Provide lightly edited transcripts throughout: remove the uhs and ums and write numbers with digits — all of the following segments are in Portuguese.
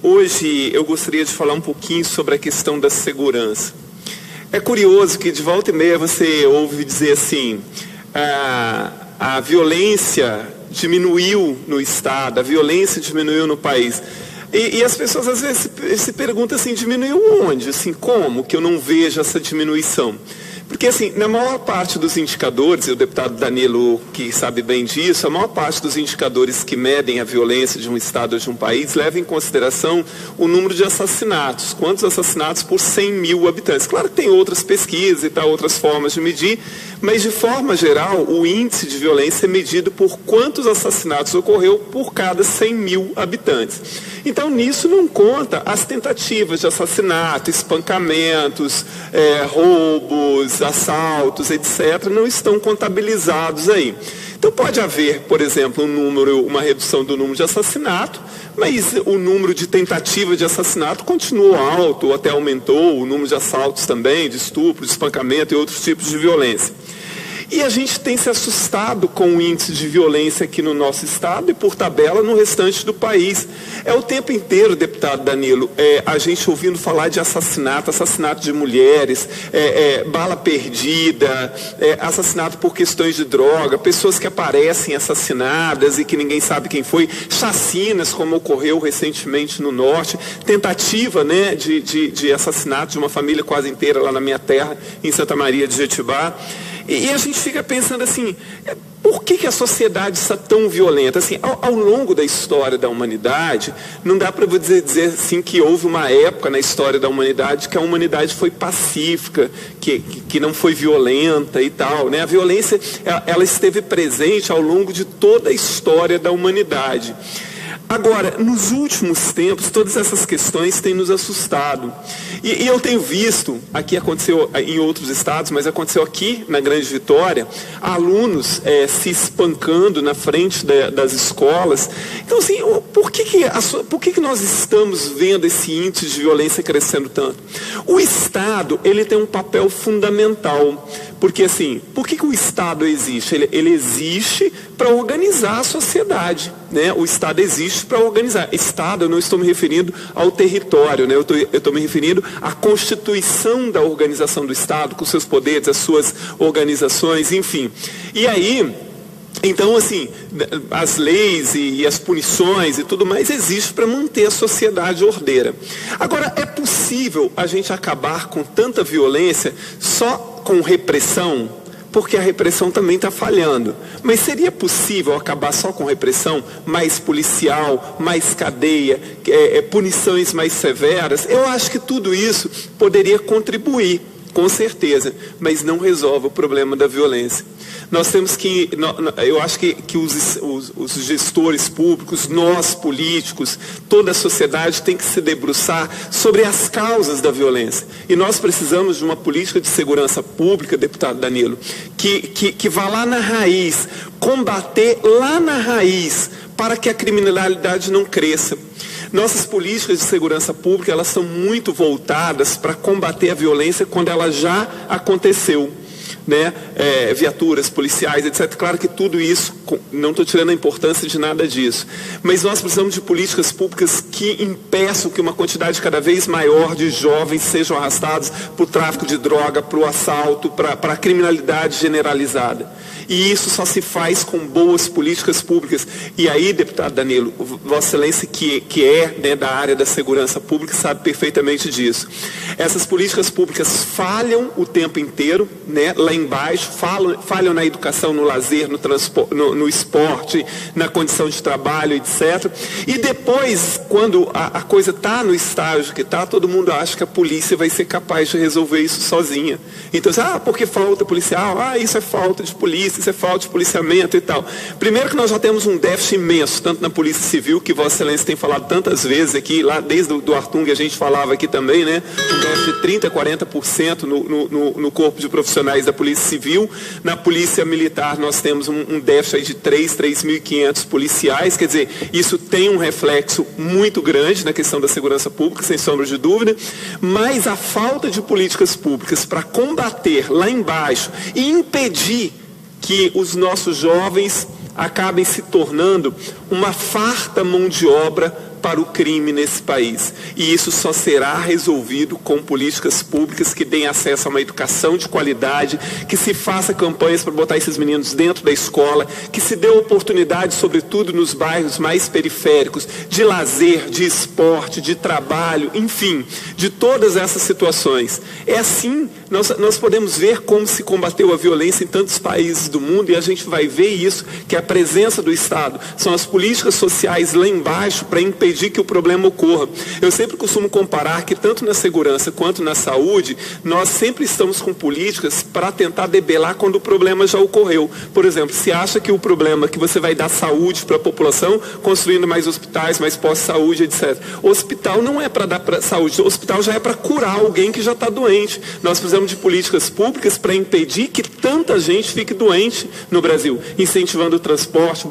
Hoje eu gostaria de falar um pouquinho sobre a questão da segurança. É curioso que de volta e meia você ouve dizer assim, a violência diminuiu no Estado, a violência diminuiu no país. E as pessoas às vezes se perguntam assim, diminuiu onde? Assim, como que eu não vejo essa diminuição? Porque, assim, na maior parte dos indicadores, e o deputado Danilo, que sabe bem disso, a maior parte dos indicadores que medem a violência de um Estado ou de um país leva em consideração o número de assassinatos. Quantos assassinatos por 100 mil habitantes? Claro que tem outras pesquisas e tal, outras formas de medir, mas, de forma geral, o índice de violência é medido por quantos assassinatos ocorreu por cada 100 mil habitantes. Então, nisso não conta as tentativas de assassinato, espancamentos, roubos, assaltos, etc., não estão contabilizados aí. Então pode haver, por exemplo, uma redução do número de assassinato, mas o número de tentativas de assassinato continuou alto, ou até aumentou, o número de assaltos também, de estupro, de espancamento e outros tipos de violência. E a gente tem se assustado com o índice de violência aqui no nosso estado e, por tabela, no restante do país. É o tempo inteiro, deputado Danilo, a gente ouvindo falar de assassinato de mulheres, bala perdida, assassinato por questões de droga, pessoas que aparecem assassinadas e que ninguém sabe quem foi, chacinas, como ocorreu recentemente no norte, tentativa, né, de assassinato de uma família quase inteira lá na minha terra, em Santa Maria de Jetibá. E a gente fica pensando assim, por que a sociedade está tão violenta? Assim, ao longo da história da humanidade, não dá para dizer assim que houve uma época na história da humanidade que a humanidade foi pacífica, que não foi violenta e tal, né? A violência, ela esteve presente ao longo de toda a história da humanidade. Agora, nos últimos tempos, todas essas questões têm nos assustado. E eu tenho visto, aqui aconteceu em outros estados, mas aconteceu aqui na Grande Vitória, alunos se espancando na frente das escolas. Então, assim, por que nós estamos vendo esse índice de violência crescendo tanto? O Estado, ele tem um papel fundamental. Porque, assim, por que o Estado existe? Ele existe para organizar a sociedade, né? O Estado existe para organizar. Estado, eu não estou me referindo ao território, né? Eu estou me referindo à constituição da organização do Estado, com seus poderes, as suas organizações, enfim. E aí, então, assim, as leis e as punições e tudo mais existem para manter a sociedade ordeira. Agora, é possível a gente acabar com tanta violência só com repressão? Porque a repressão também está falhando. Mas seria possível acabar só com repressão, mais policial, mais cadeia, punições mais severas? Eu acho que tudo isso poderia contribuir, com certeza, mas não resolve o problema da violência. Nós temos que, eu acho que os gestores públicos, nós políticos, toda a sociedade tem que se debruçar sobre as causas da violência. E nós precisamos de uma política de segurança pública, deputado Danilo, que vá lá na raiz, combater lá na raiz, para que a criminalidade não cresça. Nossas políticas de segurança pública, elas são muito voltadas para combater a violência quando ela já aconteceu, né? Viaturas, policiais, etc. Claro que tudo isso, não estou tirando a importância de nada disso, mas nós precisamos de políticas públicas que impeçam que uma quantidade cada vez maior de jovens sejam arrastados para o tráfico de droga, para o assalto, para a criminalidade generalizada. E isso só se faz com boas políticas públicas. E aí, deputado Danilo, Vossa Excelência, que é, né, da área da segurança pública, sabe perfeitamente disso. Essas políticas públicas falham o tempo inteiro, né, lá embaixo, falham na educação, no lazer, no esporte, na condição de trabalho, etc. E depois, quando a coisa está no estágio que está, todo mundo acha que a polícia vai ser capaz de resolver isso sozinha. Então, porque falta policial? Isso é falta de polícia, isso é falta de policiamento e tal. Primeiro que nós já temos um déficit imenso, tanto na Polícia Civil, que Vossa Excelência tem falado tantas vezes aqui, lá desde o Artung a gente falava aqui também, né? Um déficit de 30% a 40% no corpo de profissionais da Polícia Civil. Na Polícia Militar nós temos um déficit aí de 3.500 policiais, quer dizer, isso tem um reflexo muito grande na questão da segurança pública, sem sombra de dúvida, mas a falta de políticas públicas para combater lá embaixo e impedir que os nossos jovens acabem se tornando uma farta mão de obra para o crime nesse país. E isso só será resolvido com políticas públicas que deem acesso a uma educação de qualidade, que se faça campanhas para botar esses meninos dentro da escola, que se dê oportunidade, sobretudo nos bairros mais periféricos, de lazer, de esporte, de trabalho, enfim, de todas essas situações. É assim, nós podemos ver como se combateu a violência em tantos países do mundo, e a gente vai ver isso, que a presença do Estado são as políticas sociais lá embaixo para impedir que o problema ocorra. Eu sempre costumo comparar que tanto na segurança quanto na saúde, nós sempre estamos com políticas para tentar debelar quando o problema já ocorreu. Por exemplo, se acha que o problema é que você vai dar saúde para a população, construindo mais hospitais, mais postos de saúde, etc. O hospital não é para dar saúde, o hospital já é para curar alguém que já está doente. Nós precisamos de políticas públicas para impedir que tanta gente fique doente no Brasil, incentivando o transporte,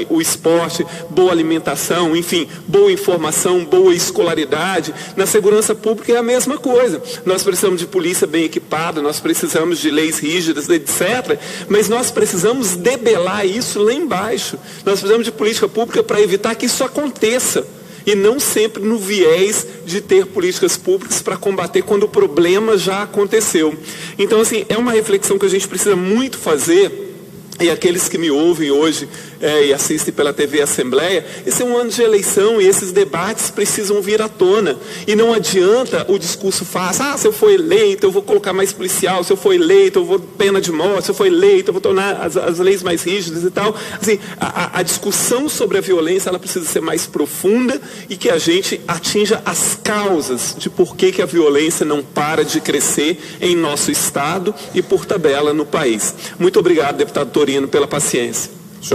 o esporte, boa alimentação, enfim, boa informação, boa escolaridade. Na segurança pública é a mesma coisa. Nós precisamos de polícia bem equipada, nós precisamos de leis rígidas, etc. Mas nós precisamos debelar isso lá embaixo. Nós precisamos de política pública para evitar que isso aconteça. E não sempre no viés de ter políticas públicas para combater quando o problema já aconteceu. Então, assim, é uma reflexão que a gente precisa muito fazer. E aqueles que me ouvem hoje e assistem pela TV Assembleia, esse é um ano de eleição e esses debates precisam vir à tona. E não adianta o discurso fácil, se eu for eleito eu vou colocar mais policial, se eu for eleito eu vou pena de morte, se eu for eleito eu vou tornar as leis mais rígidas e tal. Assim, a discussão sobre a violência ela precisa ser mais profunda e que a gente atinja as causas de por que a violência não para de crescer em nosso Estado e por tabela no país. Muito obrigado, deputado Torino, pela paciência.